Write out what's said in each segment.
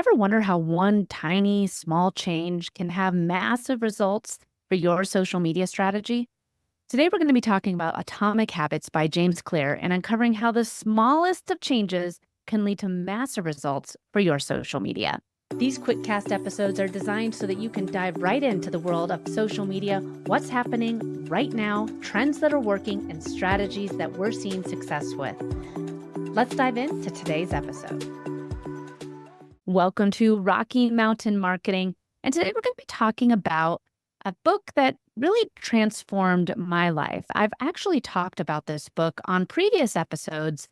Ever wonder how one tiny, small change can have massive results for your social media strategy? Today, we're going to be talking about Atomic Habits by James Clear and uncovering how the smallest of changes can lead to massive results for your social media. These quick cast episodes are designed so that you can dive right into the world of social media, what's happening right now, trends that are working, and strategies that we're seeing success with. Let's dive into today's episode. Welcome to Rocky Mountain Marketing. And today we're going to be talking about a book that really transformed my life. I've actually talked about this book on previous episodes,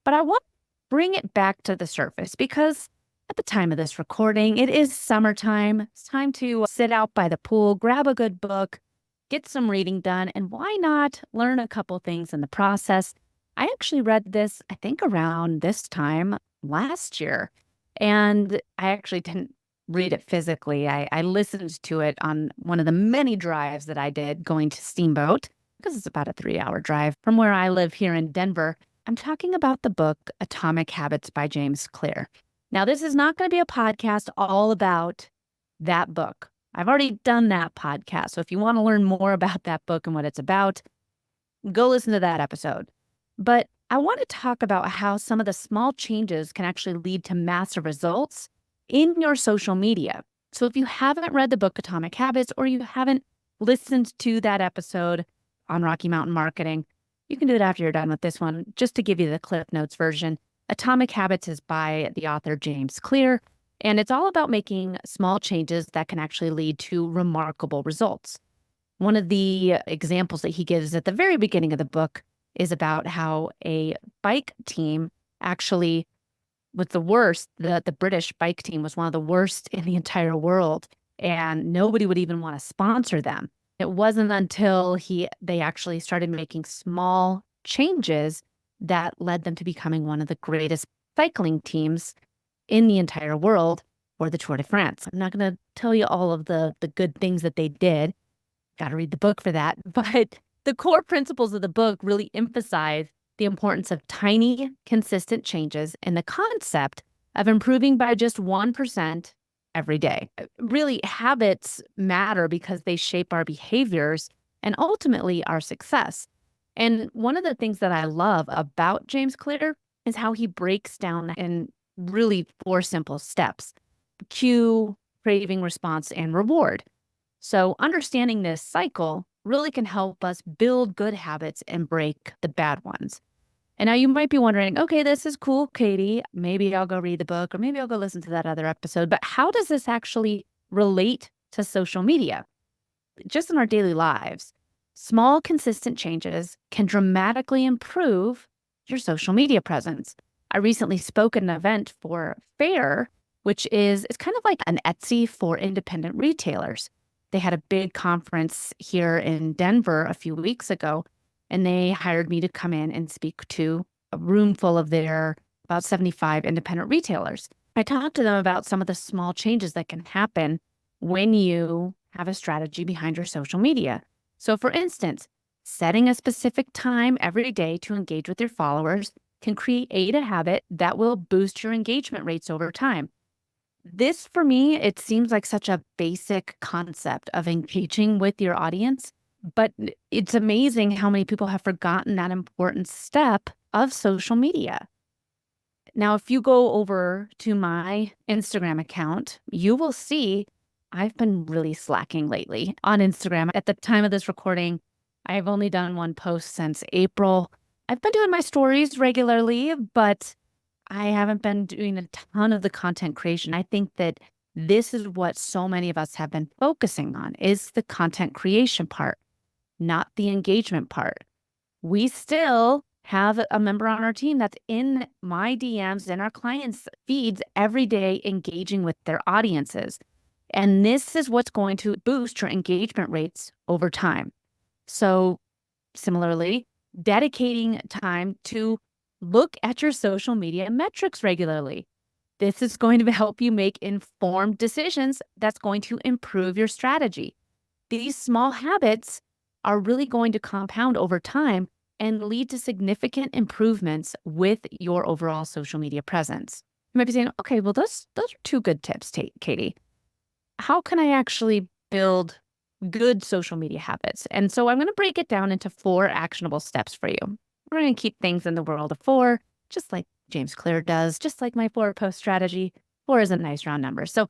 but I want to bring it back to the surface because at the time of this recording, it is summertime. It's time to sit out by the pool, grab a good book, get some reading done, and why not learn a couple things in the process? I actually read this, I think, around this time last year. And I actually didn't read it physically. I listened to it on one of the many drives that I did going to Steamboat, because it's about a 3-hour drive from where I live here in Denver. I'm talking about the book Atomic Habits by James Clear. Now, this is not going to be a podcast all about that book. I've already done that podcast. So if you want to learn more about that book and what it's about, go listen to that episode. But I want to talk about how some of the small changes can actually lead to massive results in your social media. So if you haven't read the book Atomic Habits or you haven't listened to that episode on Rocky Mountain Marketing, you can do it after you're done with this one. Just to give you the Cliff Notes version, Atomic Habits is by the author James Clear, and it's all about making small changes that can actually lead to remarkable results. One of the examples that he gives at the very beginning of the book is about how a bike team actually was the worst. The British bike team was one of the worst in the entire world, and nobody would even want to sponsor them. It wasn't until they actually started making small changes that led them to becoming one of the greatest cycling teams in the entire world for the Tour de France. I'm not going to tell you all of the good things that they did. Got to read the book for that. But the core principles of the book really emphasize the importance of tiny, consistent changes and the concept of improving by just 1% every day. Really, habits matter because they shape our behaviors and ultimately our success. And one of the things that I love about James Clear is how he breaks down in really 4 simple steps: cue, craving, response, and reward. So understanding this cycle really can help us build good habits and break the bad ones. And now you might be wondering, okay, this is cool, Katie. Maybe I'll go read the book or maybe I'll go listen to that other episode. But how does this actually relate to social media? Just in our daily lives, small, consistent changes can dramatically improve your social media presence. I recently spoke at an event for FAIR, which it's kind of like an Etsy for independent retailers. They had a big conference here in Denver a few weeks ago, and they hired me to come in and speak to a room full of their about 75 independent retailers. I talked to them about some of the small changes that can happen when you have a strategy behind your social media. So for instance, setting a specific time every day to engage with your followers can create a habit that will boost your engagement rates over time. This, for me, it seems like such a basic concept of engaging with your audience, but it's amazing how many people have forgotten that important step of social media. Now, if you go over to my Instagram account, you will see I've been really slacking lately on Instagram. At the time of this recording, I've only done one post since April. I've been doing my stories regularly, but I haven't been doing a ton of the content creation. I think that this is what so many of us have been focusing on, is the content creation part, not the engagement part. We still have a member on our team that's in my DMs and our clients' feeds every day engaging with their audiences. And this is what's going to boost your engagement rates over time. So similarly, dedicating time to look at your social media metrics regularly. This is going to help you make informed decisions that's going to improve your strategy. These small habits are really going to compound over time and lead to significant improvements with your overall social media presence. You might be saying, okay, well, those are two good tips, Katie. How can I actually build good social media habits? And so I'm going to break it down into 4 actionable steps for you. We're going to keep things in the world of 4, just like James Clear does, just like my 4-post strategy. 4 is a nice round number. So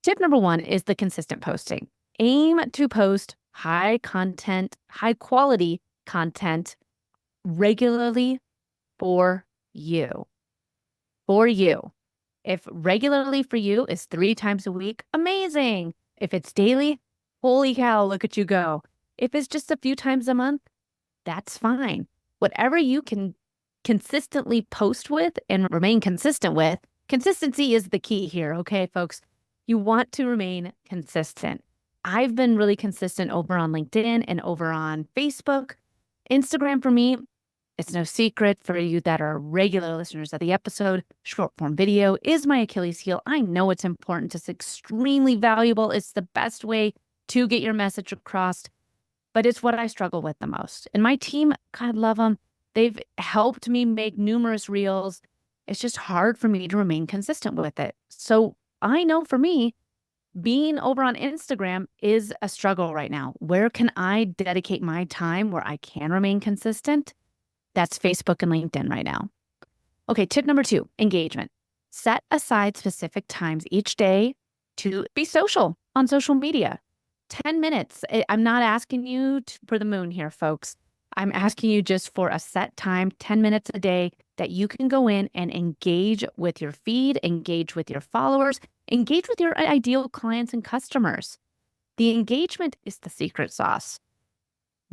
tip number 1 is the consistent posting. Aim to post high content, high quality content regularly for you. For you. If regularly for you is 3 times a week, amazing. If it's daily, holy cow, look at you go. If it's just a few times a month, that's fine. Whatever you can consistently post with and remain consistent with, consistency is the key here, okay, folks? You want to remain consistent. I've been really consistent over on LinkedIn and over on Facebook. Instagram for me, it's no secret for you that are regular listeners of the episode, short form video is my Achilles heel. I know it's important. It's extremely valuable. It's the best way to get your message across, but it's what I struggle with the most. And my team, God love them, they've helped me make numerous reels. It's just hard for me to remain consistent with it. So I know for me, being over on Instagram is a struggle right now. Where can I dedicate my time where I can remain consistent? That's Facebook and LinkedIn right now. Okay, tip number 2, engagement. Set aside specific times each day to be social on social media. 10 minutes. I'm not asking you for the moon here, folks. I'm asking you just for a set time, 10 minutes a day, that you can go in and engage with your feed, engage with your followers, engage with your ideal clients and customers. The engagement is the secret sauce.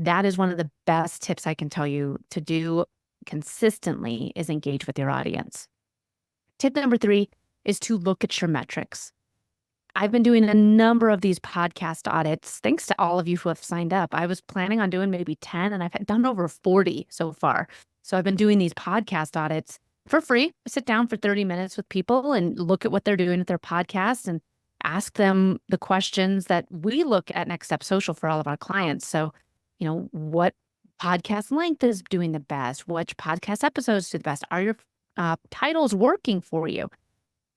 That is one of the best tips I can tell you to do consistently is engage with your audience. Tip number 3 is to look at your metrics. I've been doing a number of these podcast audits, thanks to all of you who have signed up. I was planning on doing maybe 10, and I've done over 40 so far. So I've been doing these podcast audits for free. I sit down for 30 minutes with people and look at what they're doing with their podcasts and ask them the questions that we look at Next Step Social for all of our clients. So, what podcast length is doing the best? Which podcast episodes do the best? Are your titles working for you?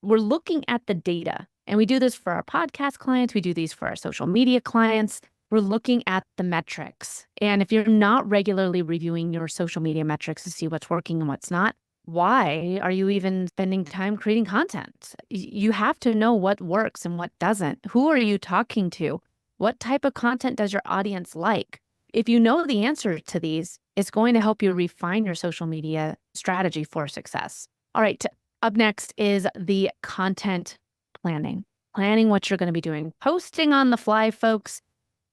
We're looking at the data. And we do this for our podcast clients. We do these for our social media clients. We're looking at the metrics. And if you're not regularly reviewing your social media metrics to see what's working and what's not, why are you even spending time creating content? You have to know what works and what doesn't. Who are you talking to? What type of content does your audience like? If you know the answer to these, it's going to help you refine your social media strategy for success. All right, up next is the content planning what you're going to be doing. Posting on the fly, folks.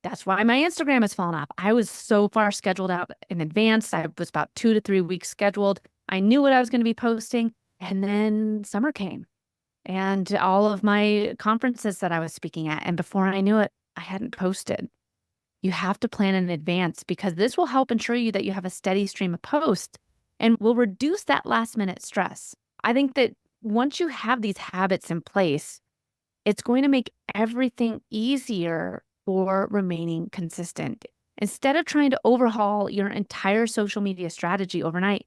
That's why my Instagram has fallen off. I was so far scheduled out in advance. I was about 2 to 3 weeks scheduled. I knew what I was going to be posting. And then summer came and all of my conferences that I was speaking at. And before I knew it, I hadn't posted. You have to plan in advance because this will help ensure you that you have a steady stream of posts and will reduce that last minute stress. I think that once you have these habits in place, it's going to make everything easier for remaining consistent. Instead of trying to overhaul your entire social media strategy overnight,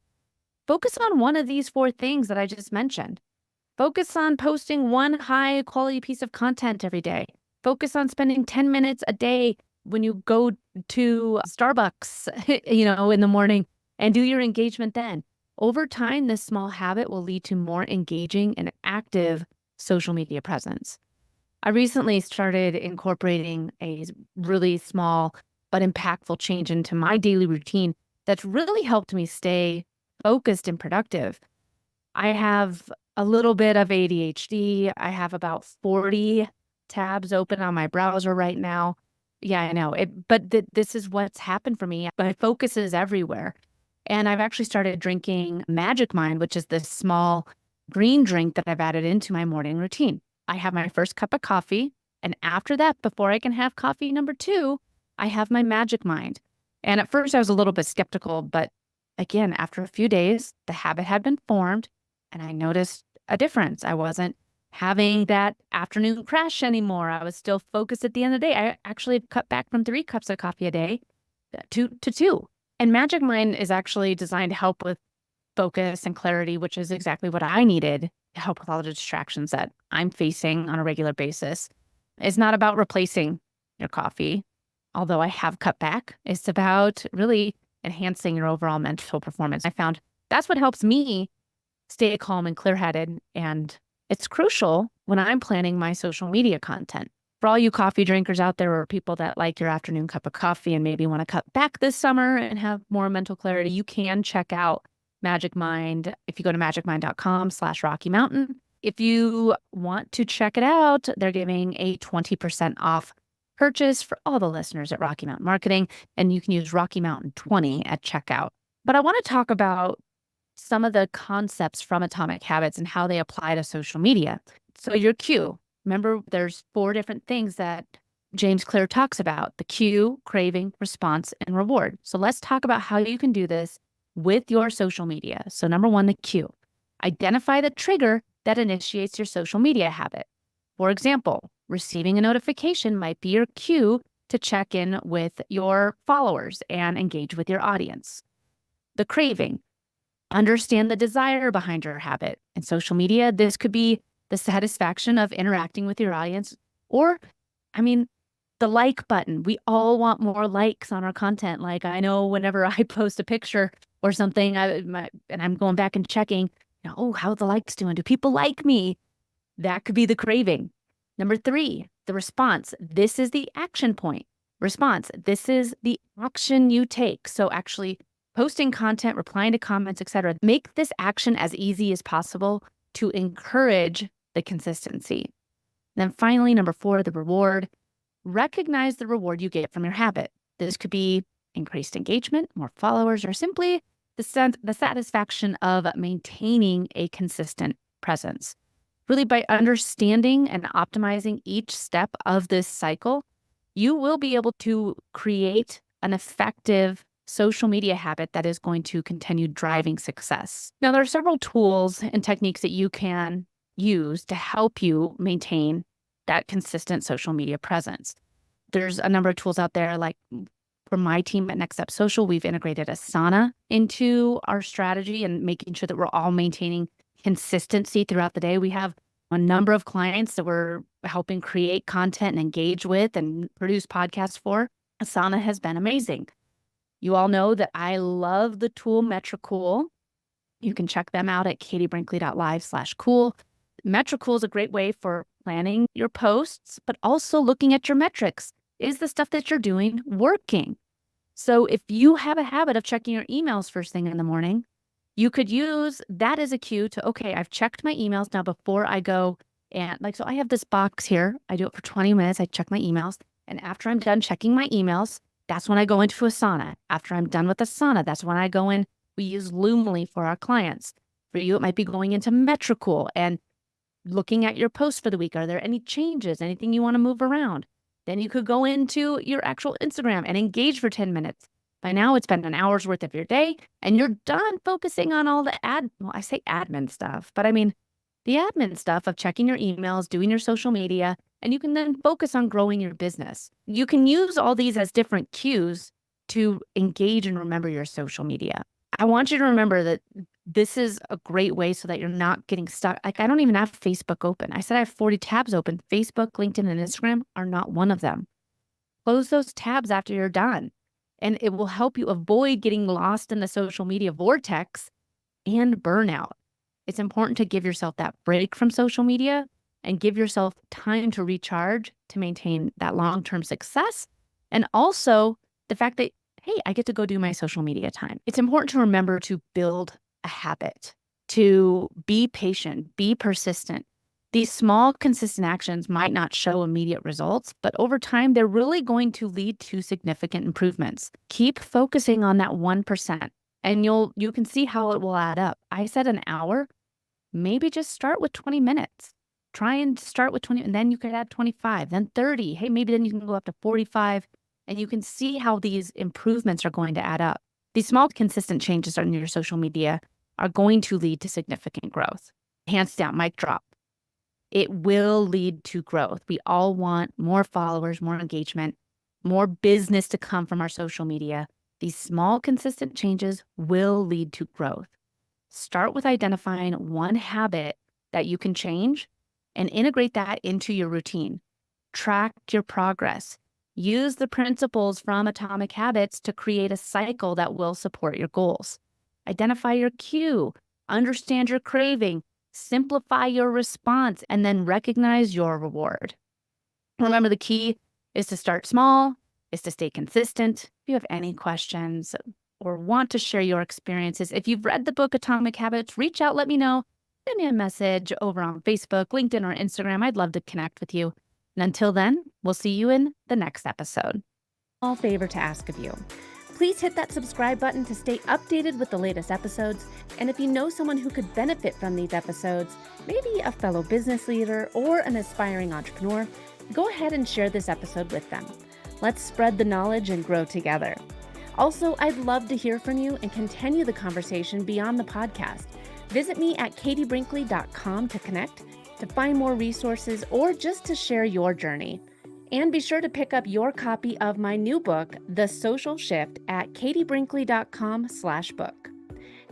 focus on one of these 4 things that I just mentioned. Focus on posting one high quality piece of content every day. Focus on spending 10 minutes a day when you go to Starbucks, in the morning and do your engagement then. Over time, this small habit will lead to more engaging and active social media presence. I recently started incorporating a really small but impactful change into my daily routine that's really helped me stay focused and productive. I have a little bit of ADHD. I have about 40 tabs open on my browser right now. Yeah, I know. This is what's happened for me. My focus is everywhere. And I've actually started drinking Magic Mind, which is this small green drink that I've added into my morning routine. I have my first cup of coffee. And after that, before I can have coffee number 2, I have my Magic Mind. And at first I was a little bit skeptical, but again, after a few days, the habit had been formed and I noticed a difference. I wasn't having that afternoon crash anymore. I was still focused at the end of the day. I actually cut back from 3 cups of coffee a day to 2. And Magic Mind is actually designed to help with focus and clarity, which is exactly what I needed to help with all the distractions that I'm facing on a regular basis. It's not about replacing your coffee, although I have cut back. It's about really enhancing your overall mental performance. I found that's what helps me stay calm and clear-headed, and it's crucial when I'm planning my social media content. For all you coffee drinkers out there or people that like your afternoon cup of coffee and maybe want to cut back this summer and have more mental clarity, you can check out Magic Mind if you go to magicmind.com/Rocky Mountain. If you want to check it out, they're giving a 20% off purchase for all the listeners at Rocky Mountain Marketing, and you can use Rocky Mountain 20 at checkout. But I want to talk about some of the concepts from Atomic Habits and how they apply to social media. So your cue, remember there's 4 different things that James Clear talks about: the cue, craving, response, and reward. So let's talk about how you can do this with your social media. So number 1, the cue. Identify the trigger that initiates your social media habit. For example, receiving a notification might be your cue to check in with your followers and engage with your audience. The craving. Understand the desire behind your habit. In social media, this could be the satisfaction of interacting with your audience, or, the like button. We all want more likes on our content. Like, I know whenever I post a picture or something, and I'm going back and checking, oh, how are the likes doing? Do people like me? That could be the craving. Number 3, the response. This is the action point. Response. This is the action you take. So actually posting content, replying to comments, etc. Make this action as easy as possible to encourage the consistency. And then finally, number 4, the reward. Recognize the reward you get from your habit. This could be increased engagement, more followers, or simply the satisfaction of maintaining a consistent presence. Really, by understanding and optimizing each step of this cycle, you will be able to create an effective social media habit that is going to continue driving success. Now, there are several tools and techniques that you can use to help you maintain that consistent social media presence. There's a number of tools out there, like for my team at Next Step Social, we've integrated Asana into our strategy and making sure that we're all maintaining consistency throughout the day. We have a number of clients that we're helping create content and engage with and produce podcasts for. Asana has been amazing. You all know that I love the tool Metricool. You can check them out at katiebrinkley.live/cool. Metricool is a great way for planning your posts, but also looking at your metrics. Is the stuff that you're doing working? So if you have a habit of checking your emails first thing in the morning, you could use that as a cue to, okay, I've checked my emails now before I go. And so I have this box here. I do it for 20 minutes. I check my emails. And after I'm done checking my emails, that's when I go into Asana. After I'm done with Asana, that's when I go in. We use Loomly for our clients. For you, it might be going into Metricool and looking at your posts for the week. Are there any changes, anything you want to move around? Then you could go into your actual Instagram and engage for 10 minutes. By now, it's been an hour's worth of your day, and you're done focusing on all the I say admin stuff, but the admin stuff of checking your emails, doing your social media, and you can then focus on growing your business. You can use all these as different cues to engage and remember your social media. I want you to remember that this is a great way so that you're not getting stuck. Like, I don't even have Facebook open. I said I have 40 tabs open. Facebook, LinkedIn, and Instagram are not one of them. Close those tabs after you're done, and it will help you avoid getting lost in the social media vortex and burnout. It's important to give yourself that break from social media and give yourself time to recharge to maintain that long-term success. And also the fact that, hey, I get to go do my social media time. It's important to remember to build a habit, to be patient, be persistent. These small, consistent actions might not show immediate results, but over time, they're really going to lead to significant improvements. Keep focusing on that 1%, and you can see how it will add up. I said an hour. Maybe just start with 20 minutes. Try and start with 20, and then you could add 25, then 30. Hey, maybe then you can go up to 45, and you can see how these improvements are going to add up. These small, consistent changes on your social media are going to lead to significant growth. Hands down, mic drop. It will lead to growth. We all want more followers, more engagement, more business to come from our social media. These small, consistent changes will lead to growth. Start with identifying one habit that you can change and integrate that into your routine. Track your progress. Use the principles from Atomic Habits to create a cycle that will support your goals. Identify your cue, understand your craving, simplify your response, and then recognize your reward. Remember, the key is to start small, is to stay consistent. If you have any questions or want to share your experiences, if you've read the book Atomic Habits, reach out, let me know. Send me a message over on Facebook, LinkedIn, or Instagram. I'd love to connect with you. And until then, we'll see you in the next episode. Small favor to ask of you. Please hit that subscribe button to stay updated with the latest episodes. And if you know someone who could benefit from these episodes, maybe a fellow business leader or an aspiring entrepreneur, go ahead and share this episode with them. Let's spread the knowledge and grow together. Also, I'd love to hear from you and continue the conversation beyond the podcast. Visit me at katiebrinkley.com to connect, to find more resources, or just to share your journey. And be sure to pick up your copy of my new book, The Social Shift, at katiebrinkley.com/book.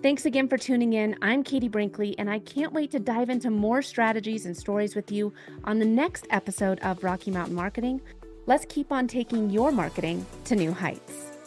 Thanks again for tuning in. I'm Katie Brinkley, and I can't wait to dive into more strategies and stories with you on the next episode of Rocky Mountain Marketing. Let's keep on taking your marketing to new heights.